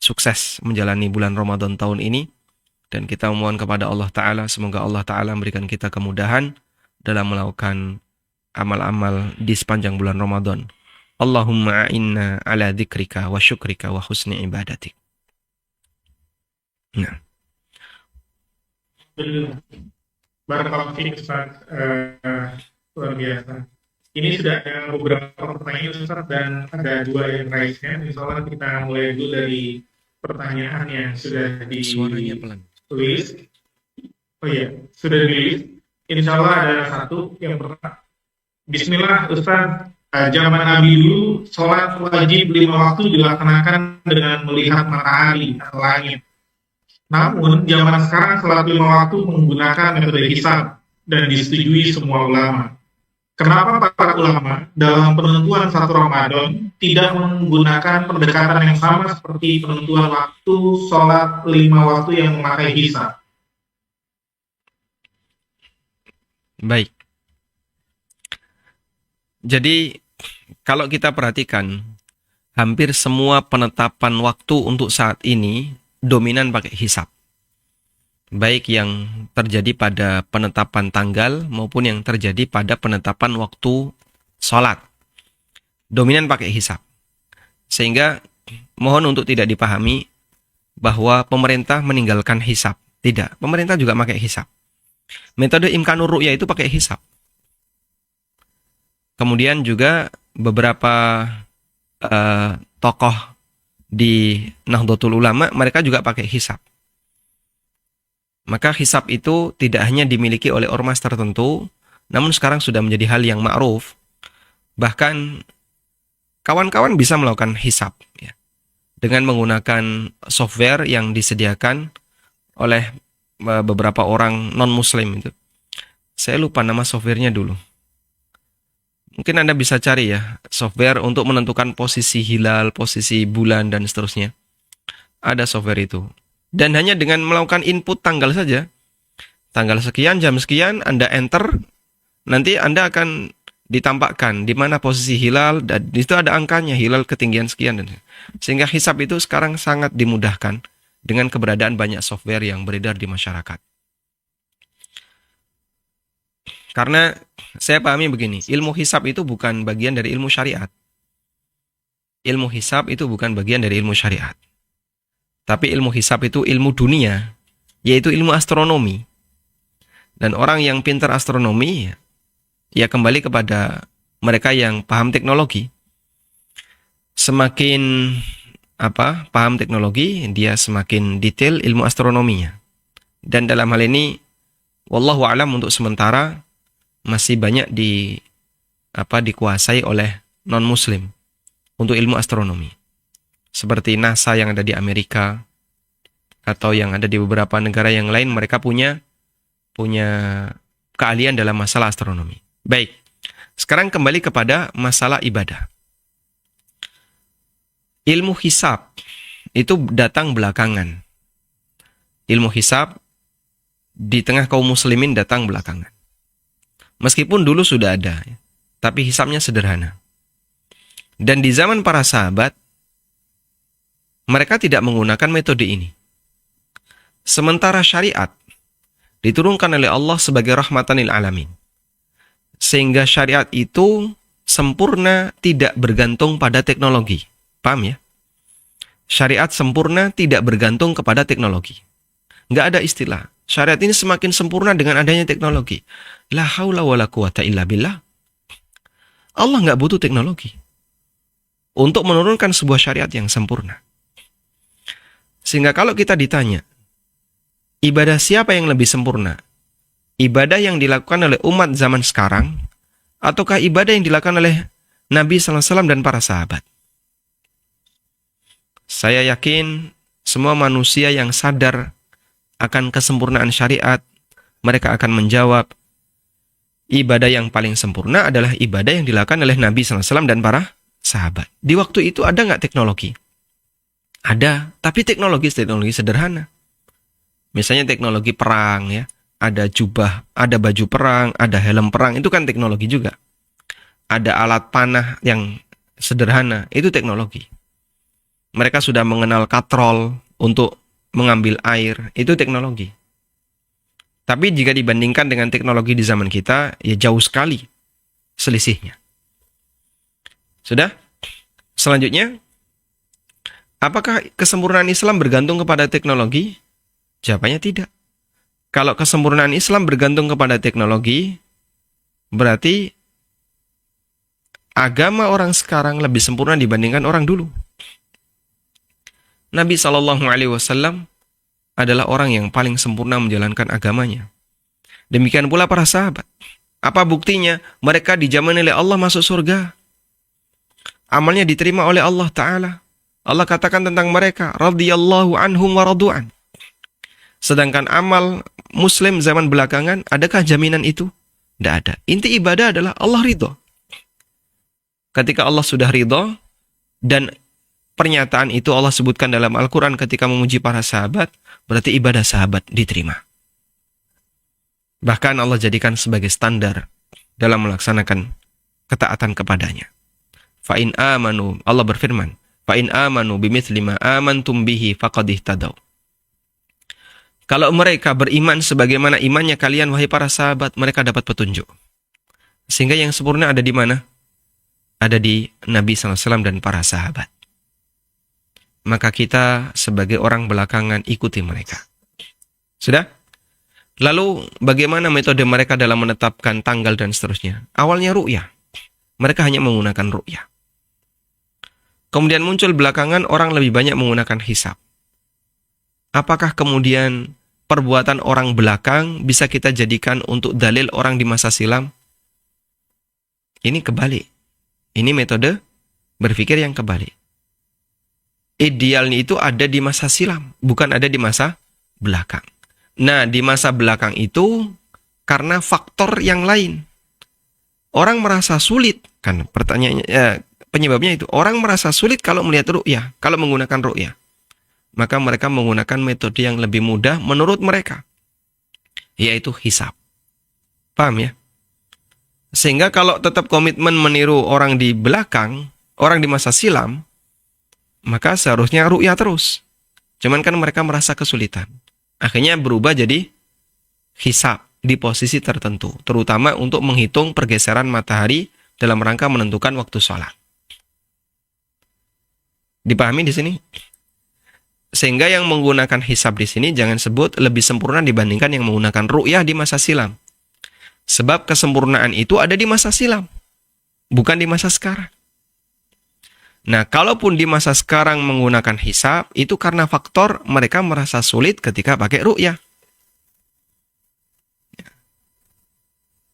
sukses menjalani bulan Ramadan tahun ini. Dan kita memohon kepada Allah Ta'ala, semoga Allah Ta'ala memberikan kita kemudahan dalam melakukan amal-amal di sepanjang bulan Ramadan. Allahumma a'inna ala dzikrika wa syukrika wa husni ibadatik. Nah. Barakallahu fiik Ustaz, luar biasa. Ini sudah ada beberapa pertanyaan Ustaz dan ada dua yang raisnya. Misalnya kita mulai dulu dari pertanyaan yang sudah Suaranya pelan. ditulis. Oh iya, sudah ditulis. Insya Allah ada satu yang pertama. Bismillah Ustaz, zaman Nabi dulu sholat wajib 5 waktu dilaksanakan dengan melihat matahari atau langit. Namun zaman sekarang sholat 5 waktu menggunakan metode hisab dan disetujui semua ulama. Kenapa para ulama dalam penentuan satu Ramadan tidak menggunakan pendekatan yang sama seperti penentuan waktu sholat 5 waktu yang memakai hisab? Baik. Jadi, kalau kita perhatikan, hampir semua penetapan waktu untuk saat ini dominan pakai hisab. Baik yang terjadi pada penetapan tanggal maupun yang terjadi pada penetapan waktu sholat. Dominan pakai hisab. Sehingga mohon untuk tidak dipahami bahwa pemerintah meninggalkan hisab. Tidak, pemerintah juga pakai hisab. Metode imkanur ru'yah itu pakai hisab. Kemudian juga beberapa tokoh di Nahdlatul Ulama, mereka juga pakai hisab. Maka hisab itu tidak hanya dimiliki oleh ormas tertentu, namun sekarang sudah menjadi hal yang ma'ruf. Bahkan kawan-kawan bisa melakukan hisab ya, dengan menggunakan software yang disediakan oleh beberapa orang non-muslim itu. Saya lupa nama softwarenya dulu. Mungkin Anda bisa cari ya, software untuk menentukan posisi hilal, posisi bulan, dan seterusnya. Ada software itu. Dan hanya dengan melakukan input tanggal saja, tanggal sekian, jam sekian, Anda enter, nanti Anda akan ditampakkan di mana posisi hilal, dan di situ ada angkanya, hilal ketinggian sekian. Sehingga hisab itu sekarang sangat dimudahkan dengan keberadaan banyak software yang beredar di masyarakat. Karena saya pahami begini, ilmu hisab itu bukan bagian dari ilmu syariat. Ilmu hisab itu bukan bagian dari ilmu syariat. Tapi ilmu hisab itu ilmu dunia, yaitu ilmu astronomi. Dan orang yang pintar astronomi, ya kembali kepada mereka yang paham teknologi. Semakin paham teknologi, dia semakin detail ilmu astronominya. Dan dalam hal ini, wallahu a'lam untuk sementara masih banyak dikuasai oleh non-muslim untuk ilmu astronomi. Seperti NASA yang ada di Amerika atau yang ada di beberapa negara yang lain, mereka punya keahlian dalam masalah astronomi. Baik, sekarang kembali kepada masalah ibadah. Ilmu hisab itu datang belakangan. Ilmu hisab di tengah kaum muslimin datang belakangan. Meskipun dulu sudah ada, tapi hisabnya sederhana. Dan di zaman para sahabat, mereka tidak menggunakan metode ini. Sementara syariat diturunkan oleh Allah sebagai rahmatan lil alamin. Sehingga syariat itu sempurna tidak bergantung pada teknologi. Paham ya? Syariat sempurna tidak bergantung kepada teknologi. Nggak ada istilah. Syariat ini semakin sempurna dengan adanya teknologi. La haula wa la quwata illa billah. Allah nggak butuh teknologi untuk menurunkan sebuah syariat yang sempurna. Sehingga kalau kita ditanya, ibadah siapa yang lebih sempurna? Ibadah yang dilakukan oleh umat zaman sekarang, ataukah ibadah yang dilakukan oleh Nabi SAW dan para sahabat? Saya yakin semua manusia yang sadar akan kesempurnaan syariat, mereka akan menjawab, ibadah yang paling sempurna adalah ibadah yang dilakukan oleh Nabi SAW dan para sahabat. Di waktu itu ada nggak teknologi? Ada, tapi teknologi sederhana. Misalnya teknologi perang ya, ada jubah, ada baju perang, ada helm perang, itu kan teknologi juga. Ada alat panah yang sederhana, itu teknologi. Mereka sudah mengenal katrol untuk mengambil air, itu teknologi. Tapi jika dibandingkan dengan teknologi di zaman kita, ya jauh sekali selisihnya. Sudah? Selanjutnya, apakah kesempurnaan Islam bergantung kepada teknologi? Jawabannya tidak. Kalau kesempurnaan Islam bergantung kepada teknologi, berarti agama orang sekarang lebih sempurna dibandingkan orang dulu. Nabi SAW adalah orang yang paling sempurna menjalankan agamanya. Demikian pula para sahabat. Apa buktinya? Mereka dijamin oleh Allah masuk surga. Amalnya diterima oleh Allah Ta'ala. Allah katakan tentang mereka, radhiyallahu anhum wa radu'an. Sedangkan amal Muslim zaman belakangan, adakah jaminan itu? Tidak ada. Inti ibadah adalah Allah ridho. Ketika Allah sudah ridho, dan pernyataan itu Allah sebutkan dalam Al-Quran ketika memuji para sahabat, berarti ibadah sahabat diterima. Bahkan Allah jadikan sebagai standar dalam melaksanakan ketaatan kepadanya. Fa'in amanu, Allah berfirman, fa'in amanu bimithli ma amantum bihi faqad ihtadaw. Kalau mereka beriman sebagaimana imannya kalian, wahai para sahabat, mereka dapat petunjuk. Sehingga yang sempurna ada di mana? Ada di Nabi SAW dan para sahabat. Maka kita sebagai orang belakangan ikuti mereka. Sudah? Lalu bagaimana metode mereka dalam menetapkan tanggal dan seterusnya? Awalnya ru'yah. Mereka hanya menggunakan ru'yah. Kemudian muncul belakangan orang lebih banyak menggunakan hisab. Apakah kemudian perbuatan orang belakang bisa kita jadikan untuk dalil orang di masa silam? Ini kebalik. Ini metode berpikir yang kebalik. Idealnya itu ada di masa silam, bukan ada di masa belakang. Nah, di masa belakang itu karena faktor yang lain. Orang merasa sulit, kan pertanyaannya, penyebabnya itu. Orang merasa sulit kalau melihat ru'yah, kalau menggunakan ru'yah. Maka mereka menggunakan metode yang lebih mudah menurut mereka, yaitu hisab. Paham ya? Sehingga kalau tetap komitmen meniru orang di belakang, orang di masa silam, maka seharusnya ru'yah terus. Cuman kan mereka merasa kesulitan. Akhirnya berubah jadi hisab di posisi tertentu, terutama untuk menghitung pergeseran matahari dalam rangka menentukan waktu sholat. Dipahami di sini? Sehingga yang menggunakan hisab di sini jangan sebut lebih sempurna dibandingkan yang menggunakan ru'yah di masa silam. Sebab kesempurnaan itu ada di masa silam, bukan di masa sekarang. Nah, kalaupun di masa sekarang menggunakan hisab, itu karena faktor mereka merasa sulit ketika pakai ru'yah.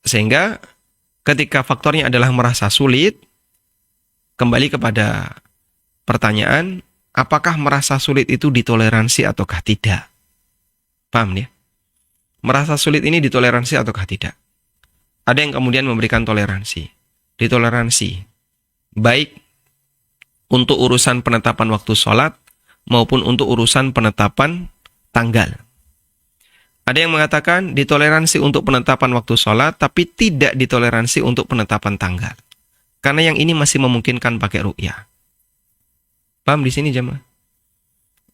Sehingga ketika faktornya adalah merasa sulit, kembali kepada pertanyaan, apakah merasa sulit itu ditoleransi ataukah tidak? Paham ya? Merasa sulit ini ditoleransi ataukah tidak? Ada yang kemudian memberikan toleransi. Ditoleransi. Baik untuk urusan penetapan waktu sholat maupun untuk urusan penetapan tanggal. Ada yang mengatakan ditoleransi untuk penetapan waktu sholat tapi tidak ditoleransi untuk penetapan tanggal. Karena yang ini masih memungkinkan pakai ru'yah. Paham di sini jemaah?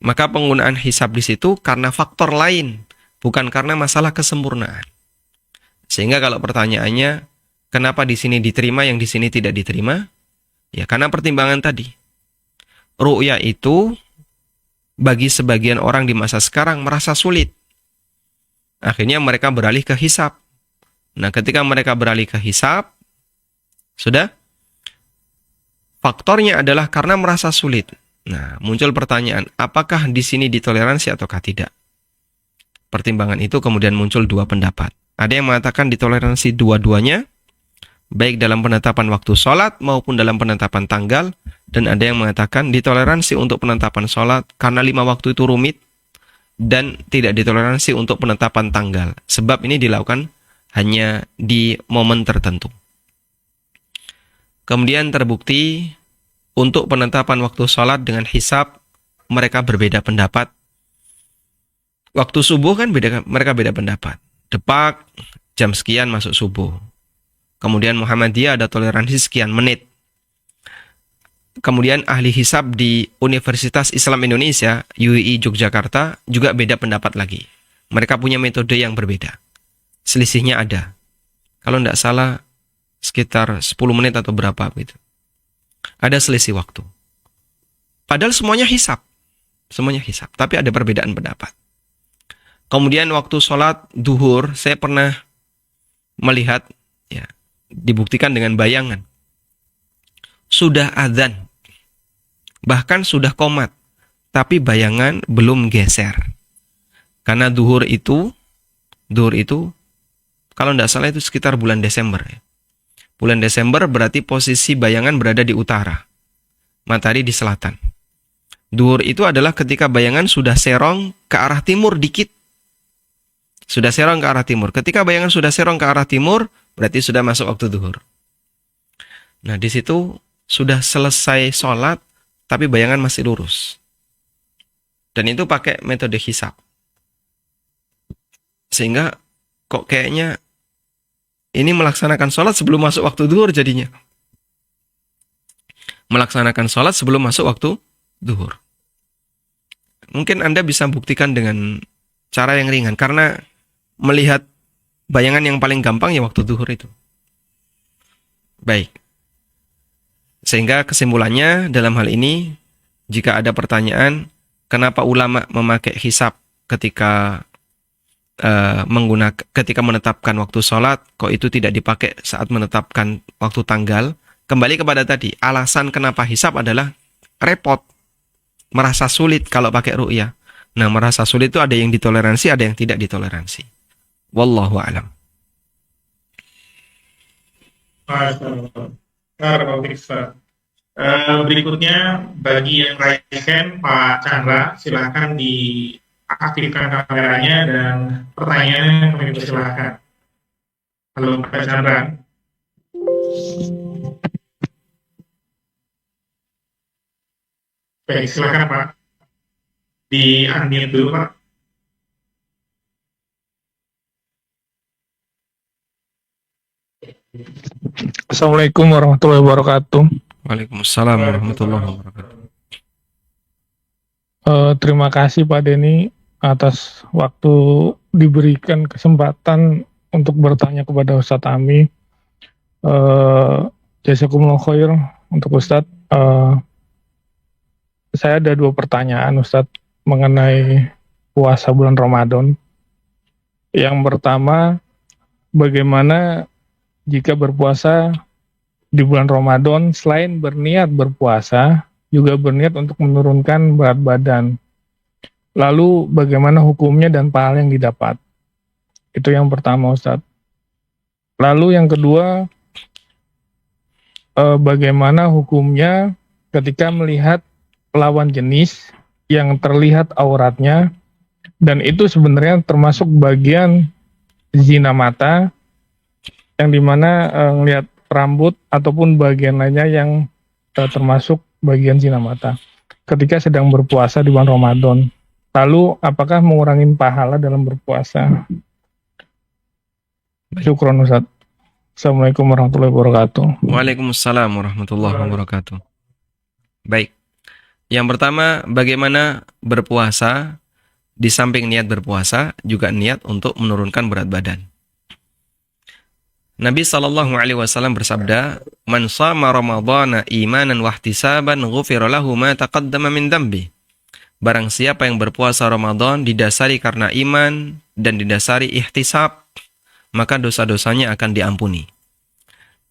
Maka penggunaan hisab di situ karena faktor lain, bukan karena masalah kesempurnaan. Sehingga kalau pertanyaannya, Kenapa di sini diterima, yang di sini tidak diterima? Ya, karena pertimbangan tadi. Ru'ya itu bagi sebagian orang di masa sekarang merasa sulit. Akhirnya mereka beralih ke hisab. Nah, ketika mereka beralih ke hisab, sudah? Faktornya adalah karena merasa sulit. Nah, muncul pertanyaan, apakah di sini ditoleransi ataukah tidak? Pertimbangan itu kemudian muncul dua pendapat. Ada yang mengatakan ditoleransi dua-duanya, baik dalam penetapan waktu sholat maupun dalam penetapan tanggal, dan ada yang mengatakan ditoleransi untuk penetapan sholat karena 5 waktu itu rumit, dan tidak ditoleransi untuk penetapan tanggal, sebab ini dilakukan hanya di momen tertentu. Kemudian terbukti untuk penetapan waktu sholat dengan hisab mereka berbeda pendapat. Waktu subuh kan mereka beda pendapat. Depak jam sekian masuk subuh. Kemudian Muhammadiyah ada toleransi sekian menit. Kemudian ahli hisab di Universitas Islam Indonesia UII Yogyakarta juga beda pendapat lagi. Mereka punya metode yang berbeda. Selisihnya ada. Kalau tidak salah sekitar 10 menit atau berapa gitu. Ada selisih waktu. Padahal semuanya hisab. Semuanya hisab. Tapi ada perbedaan pendapat. Kemudian waktu sholat duhur, saya pernah melihat, ya, dibuktikan dengan bayangan. Sudah adzan. Bahkan sudah qomat. Tapi bayangan belum geser. Karena duhur itu, kalau tidak salah itu sekitar bulan Desember, ya. Bulan Desember berarti posisi bayangan berada di utara, matahari di selatan. Duhur itu adalah ketika bayangan sudah serong ke arah timur dikit. Sudah serong ke arah timur. Ketika bayangan sudah serong ke arah timur, berarti sudah masuk waktu duhur. Nah, di situ sudah selesai sholat, tapi bayangan masih lurus. Dan itu pakai metode hisab. Sehingga kok kayaknya ini melaksanakan sholat sebelum masuk waktu duhur jadinya. Melaksanakan sholat sebelum masuk waktu duhur. Mungkin Anda bisa buktikan dengan cara yang ringan. Karena melihat bayangan yang paling gampang ya waktu duhur itu. Baik. Sehingga kesimpulannya dalam hal ini, jika ada pertanyaan, kenapa ulama memakai hisab ketika ketika menetapkan waktu sholat, kok itu tidak dipakai saat menetapkan waktu tanggal? Kembali kepada tadi, alasan kenapa hisab adalah repot, merasa sulit kalau pakai ru'yah. Nah, merasa sulit itu ada yang ditoleransi, ada yang tidak ditoleransi. Wallahu a'lam. Berikutnya, bagi yang raise hand, Pak Chandra, silakan diaktifkan kameranya dan pertanyaannya kami persilahkan. Halo Pak Chandra. Baik, silakan Pak. Di-unmute dulu Pak. Assalamualaikum warahmatullahi wabarakatuh. Waalaikumsalam warahmatullahi wabarakatuh. Terima kasih Pak Denny atas waktu diberikan kesempatan untuk bertanya kepada Ustadz Ami. Jazakumullah khair untuk Ustadz. Saya ada 2 pertanyaan Ustadz mengenai puasa bulan Ramadan. Yang pertama, bagaimana jika berpuasa di bulan Ramadan selain berniat berpuasa, juga berniat untuk menurunkan berat badan. Lalu bagaimana hukumnya dan pahala yang didapat? Itu yang pertama Ustadz. Lalu yang kedua, bagaimana hukumnya ketika melihat lawan jenis yang terlihat auratnya, dan itu sebenarnya termasuk bagian zina mata, yang dimana melihat rambut ataupun bagian lainnya yang termasuk bagian zina mata ketika sedang berpuasa di bulan Ramadan. Lalu apakah mengurangi pahala dalam berpuasa? Syukron Ustaz. Assalamualaikum warahmatullahi wabarakatuh. Waalaikumsalam warahmatullahi wabarakatuh. Baik. Yang pertama, bagaimana berpuasa di samping niat berpuasa juga niat untuk menurunkan berat badan. Nabi SAW bersabda, "Man shama Ramadhana imanan wahtisaban ghufira lahu ma taqaddama min dambi." Barang siapa yang berpuasa Ramadan didasari karena iman dan didasari ihtisab, maka dosa-dosanya akan diampuni.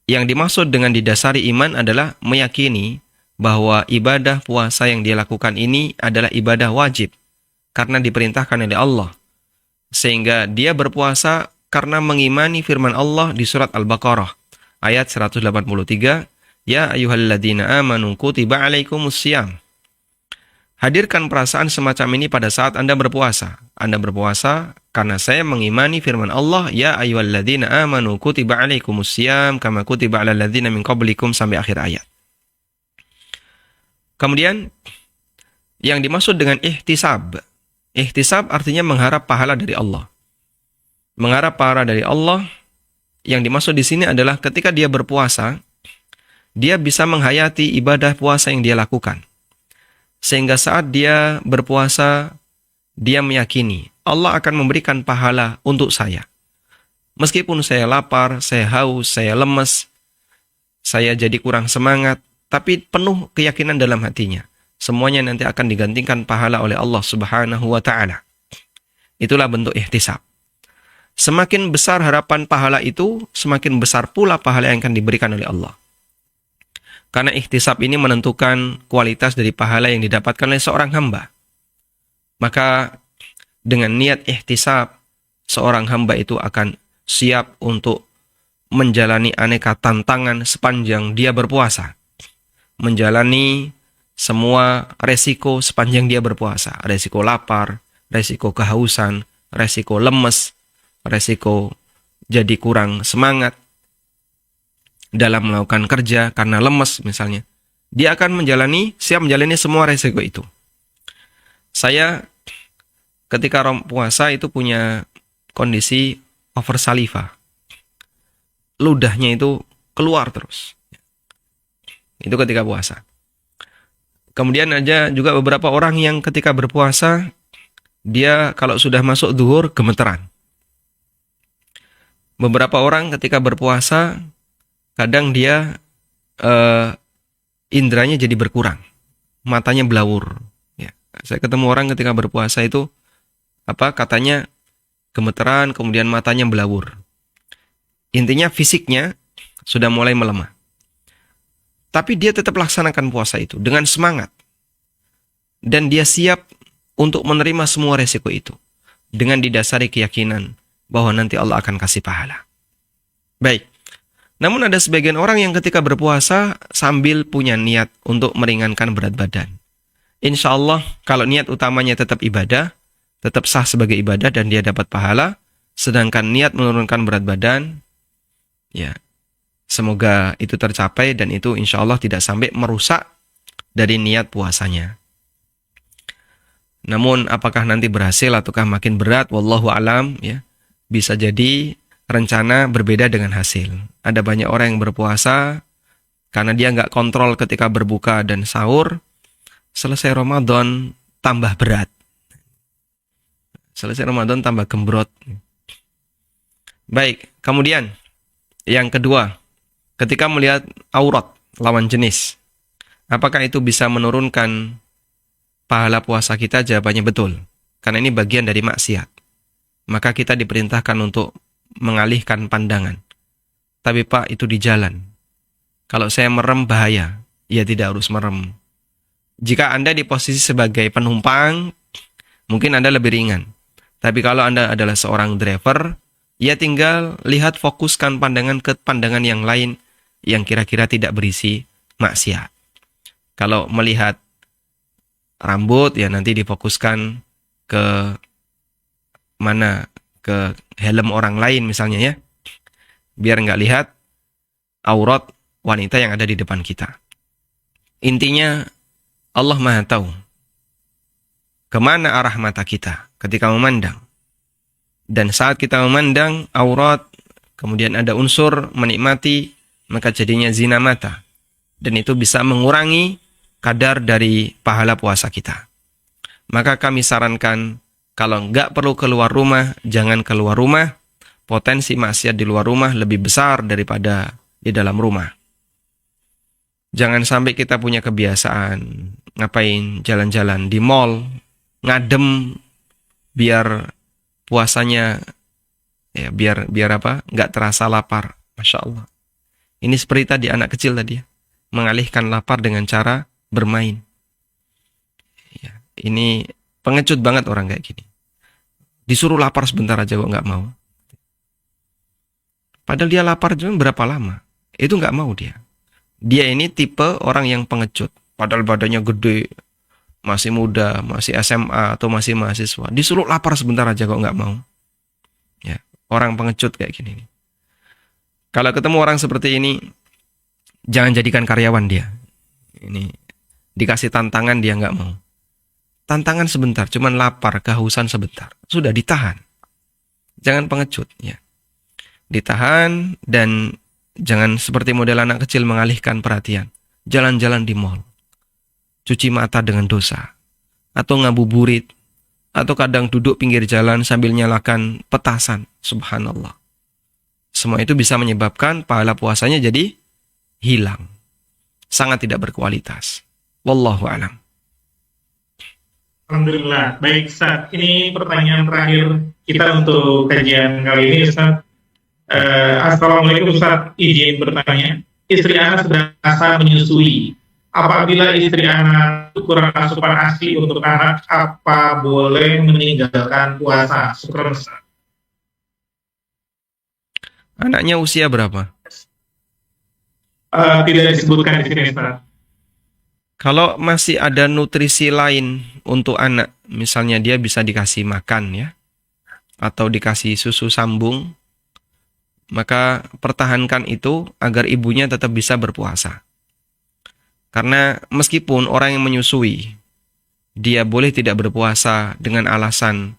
Yang dimaksud dengan didasari iman adalah meyakini bahwa ibadah puasa yang dia lakukan ini adalah ibadah wajib karena diperintahkan oleh Allah. Sehingga dia berpuasa karena mengimani firman Allah di surat Al-Baqarah ayat 183, "Ya ayyuhalladzina amanu kutiba alaikumussyam." Hadirkan perasaan semacam ini pada saat Anda berpuasa. Anda berpuasa karena saya mengimani firman Allah, "Ya ayyuhalladzina amanu kutiba alaikumussyam kama kutiba alal ladzina min qablikum" sampai akhir ayat. Kemudian yang dimaksud dengan ihtisab. Ihtisab artinya mengharap pahala dari Allah. Mengharap pahala dari Allah yang dimaksud di sini adalah ketika dia berpuasa, dia bisa menghayati ibadah puasa yang dia lakukan. Sehingga saat dia berpuasa, dia meyakini Allah akan memberikan pahala untuk saya. Meskipun saya lapar, saya haus, saya lemes, saya jadi kurang semangat, tapi penuh keyakinan dalam hatinya. Semuanya nanti akan digantikan pahala oleh Allah Subhanahu wa Ta'ala. Itulah bentuk ihtisab. Semakin besar harapan pahala itu, semakin besar pula pahala yang akan diberikan oleh Allah. Karena ihtisab ini menentukan kualitas dari pahala yang didapatkan oleh seorang hamba. Maka dengan niat ihtisab, seorang hamba itu akan siap untuk menjalani aneka tantangan sepanjang dia berpuasa. Menjalani semua resiko sepanjang dia berpuasa. Resiko lapar, resiko kehausan, resiko lemes, resiko jadi kurang semangat dalam melakukan kerja karena lemes misalnya. Dia akan siap menjalani semua resiko itu. Saya ketika puasa itu punya kondisi over saliva. Ludahnya itu keluar terus. Itu ketika puasa. Kemudian ada juga beberapa orang yang ketika berpuasa, dia kalau sudah masuk zuhur gemeteran. Beberapa orang ketika berpuasa, kadang dia indranya jadi berkurang. Matanya blawur. Ya. Saya ketemu orang ketika berpuasa itu, katanya gemeteran, kemudian matanya blawur. Intinya fisiknya sudah mulai melemah. Tapi dia tetap laksanakan puasa itu dengan semangat. Dan dia siap untuk menerima semua resiko itu. Dengan didasari keyakinan bahwa nanti Allah akan kasih pahala. Baik. Namun ada sebagian orang yang ketika berpuasa sambil punya niat untuk meringankan berat badan. Insya Allah kalau niat utamanya tetap ibadah, tetap sah sebagai ibadah dan dia dapat pahala. Sedangkan niat menurunkan berat badan, ya, semoga itu tercapai dan itu insya Allah tidak sampai merusak dari niat puasanya. Namun apakah nanti berhasil ataukah makin berat, wallahu alam, ya. Bisa jadi rencana berbeda dengan hasil. Ada banyak orang yang berpuasa karena dia nggak kontrol ketika berbuka dan sahur, selesai Ramadan tambah berat. Selesai Ramadan tambah gembrot. Baik, kemudian yang kedua, ketika melihat aurat lawan jenis, apakah itu bisa menurunkan pahala puasa kita? Jawabannya betul. Karena ini bagian dari maksiat. Maka kita diperintahkan untuk mengalihkan pandangan. Tapi Pak, itu di jalan. Kalau saya merem bahaya. Ya tidak harus merem. Jika Anda di posisi sebagai penumpang, mungkin Anda lebih ringan. Tapi kalau Anda adalah seorang driver, ya tinggal lihat, fokuskan pandangan ke pandangan yang lain yang kira-kira tidak berisi maksiat. Kalau melihat rambut, ya nanti difokuskan ke mana? Ke helm orang lain misalnya, ya. Biar nggak lihat aurat wanita yang ada di depan kita. Intinya Allah Maha tahu kemana arah mata kita ketika memandang. Dan saat kita memandang aurat, kemudian ada unsur menikmati, maka jadinya zina mata. Dan itu bisa mengurangi kadar dari pahala puasa kita. Maka kami sarankan, kalau nggak perlu keluar rumah, jangan keluar rumah. potensi maksiat di luar rumah lebih besar daripada di dalam rumah. Jangan sampai kita punya kebiasaan ngapain jalan-jalan di mall, ngadem biar puasanya ya biar apa? Nggak terasa lapar. Masya Allah. Ini seperti tadi anak kecil tadi ya, mengalihkan lapar dengan cara bermain. Ya, ini pengecut banget orang kayak gini. Disuruh lapar sebentar aja kok nggak mau. Padahal dia lapar cuma berapa lama? Itu nggak mau dia. Dia ini tipe orang yang pengecut. Padahal badannya gede, masih muda, masih SMA atau masih mahasiswa. Disuruh lapar sebentar aja kok nggak mau. Ya, orang pengecut kayak gini. Kalau ketemu orang seperti ini, jangan jadikan karyawan dia. Ini dikasih tantangan dia nggak mau. Tantangan sebentar, cuman lapar, kehausan sebentar. Sudah ditahan. Jangan pengecut, ya. Ditahan dan jangan seperti model anak kecil mengalihkan perhatian. Jalan-jalan di mall. Cuci mata dengan dosa. Atau ngabuburit. Atau kadang duduk pinggir jalan sambil nyalakan petasan. Subhanallah. Semua itu bisa menyebabkan pahala puasanya jadi hilang. Sangat tidak berkualitas. Wallahu a'lam. Alhamdulillah. Baik, Ustaz. Ini pertanyaan terakhir kita untuk kajian kali ini, Ustaz. Assalamualaikum, Ustaz. Izin bertanya. Istri anak sedang masa menyusui. Apabila istri anak kurang asupan ASI untuk anak, apa boleh meninggalkan puasa? Syukran, Ustaz. Anaknya usia berapa? Tidak disebutkan di sini, Ustaz. Kalau masih ada nutrisi lain untuk anak, misalnya dia bisa dikasih makan ya, atau dikasih susu sambung, maka pertahankan itu agar ibunya tetap bisa berpuasa. Karena meskipun orang yang menyusui, dia boleh tidak berpuasa dengan alasan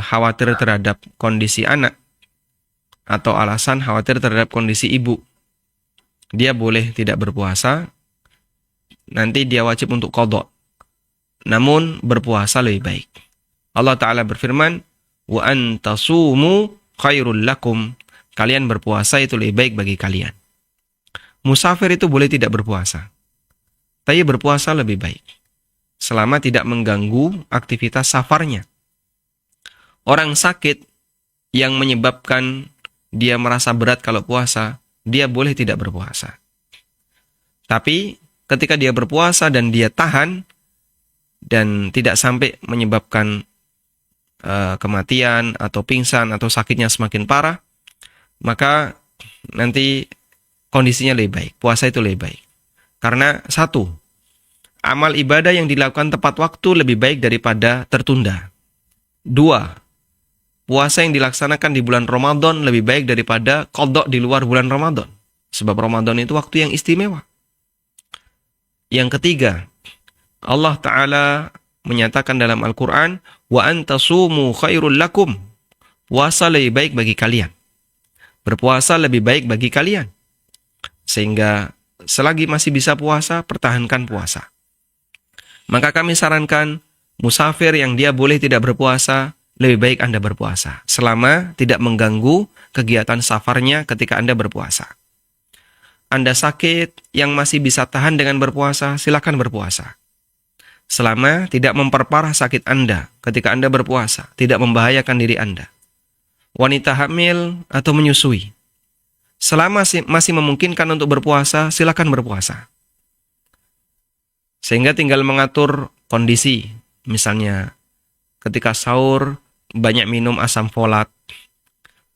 khawatir terhadap kondisi anak, atau alasan khawatir terhadap kondisi ibu. Dia boleh tidak berpuasa, nanti dia wajib untuk qadha. Namun berpuasa lebih baik. Allah Ta'ala berfirman, wa antasumu khairul lakum. Kalian berpuasa itu lebih baik bagi kalian. Musafir itu boleh tidak berpuasa, tapi berpuasa lebih baik selama tidak mengganggu aktivitas safarnya. Orang sakit yang menyebabkan dia merasa berat kalau puasa, dia boleh tidak berpuasa. Tapi ketika dia berpuasa dan dia tahan dan tidak sampai menyebabkan kematian atau pingsan atau sakitnya semakin parah, maka nanti kondisinya lebih baik, puasa itu lebih baik. Karena satu, amal ibadah yang dilakukan tepat waktu lebih baik daripada tertunda. Dua, puasa yang dilaksanakan di bulan Ramadan lebih baik daripada qadha di luar bulan Ramadan. Sebab Ramadan itu waktu yang istimewa. Yang ketiga, Allah Ta'ala menyatakan dalam Al-Quran, wa antasumu khairul lakum. Puasa lebih baik bagi kalian. Berpuasa lebih baik bagi kalian. Sehingga selagi masih bisa puasa, pertahankan puasa. Maka kami sarankan, musafir yang dia boleh tidak berpuasa, lebih baik Anda berpuasa. Selama tidak mengganggu kegiatan safarnya ketika Anda berpuasa. Anda sakit yang masih bisa tahan dengan berpuasa, silakan berpuasa. Selama tidak memperparah sakit Anda ketika Anda berpuasa, tidak membahayakan diri Anda. Wanita hamil atau menyusui, selama masih memungkinkan untuk berpuasa, silakan berpuasa. Sehingga tinggal mengatur kondisi. Misalnya ketika sahur banyak minum asam folat.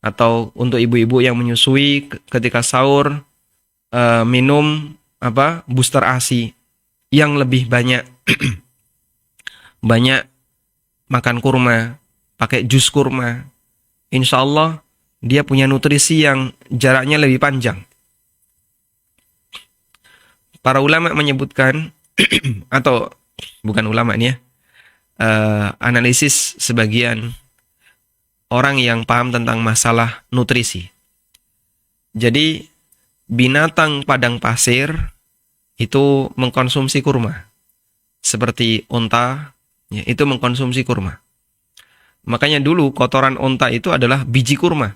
Atau untuk ibu-ibu yang menyusui ketika sahur minum booster ASI yang lebih banyak banyak makan kurma, pakai jus kurma. Insya Allah dia punya nutrisi yang jaraknya lebih panjang. Para ulama menyebutkan atau bukan ulama ini ya, analisis sebagian orang yang paham tentang masalah nutrisi. Jadi binatang padang pasir itu mengkonsumsi kurma. Seperti unta, ya, itu mengkonsumsi kurma. Makanya dulu kotoran onta itu adalah biji kurma.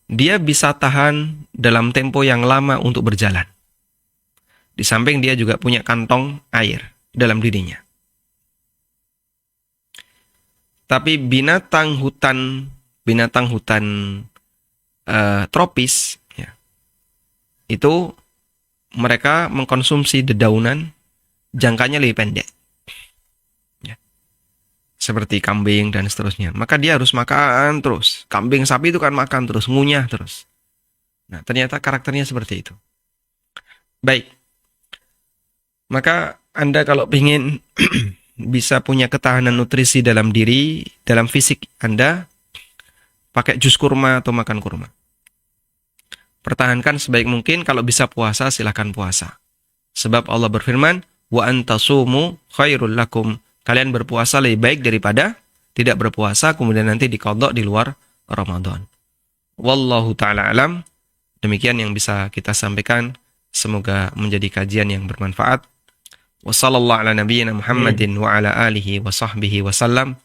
Dia bisa tahan dalam tempo yang lama untuk berjalan. Di samping dia juga punya kantong air dalam dirinya. Tapi binatang hutan tropis, ya, itu mereka mengkonsumsi dedaunan, jangkanya lebih pendek. Ya. Seperti kambing dan seterusnya. Maka dia harus makan terus. Kambing, sapi itu kan makan terus, ngunyah terus. Nah, ternyata karakternya seperti itu. Baik. Maka Anda kalau ingin bisa punya ketahanan nutrisi dalam diri, dalam fisik Anda, pakai jus kurma atau makan kurma. Pertahankan sebaik mungkin, kalau bisa puasa silahkan puasa. Sebab Allah berfirman, wa antasumu khairul lakum. Kalian berpuasa lebih baik daripada tidak berpuasa kemudian nanti diqadha di luar Ramadan. Wallahu ta'ala alam. Demikian yang bisa kita sampaikan. Semoga menjadi kajian yang bermanfaat. Wa sallallahu ala nabiyyina Muhammadin wa ala alihi wa sahbihi wa sallam.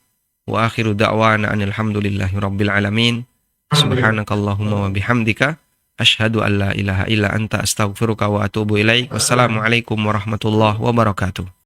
Wa akhiru da'wana anilhamdulillahi rabbil alamin. Subhanakallahumma wa bihamdika. Asyhadu an la ilaha illa anta astaghfiruka wa atubu ilaik. Wassalamualaikum warahmatullahi wabarakatuh.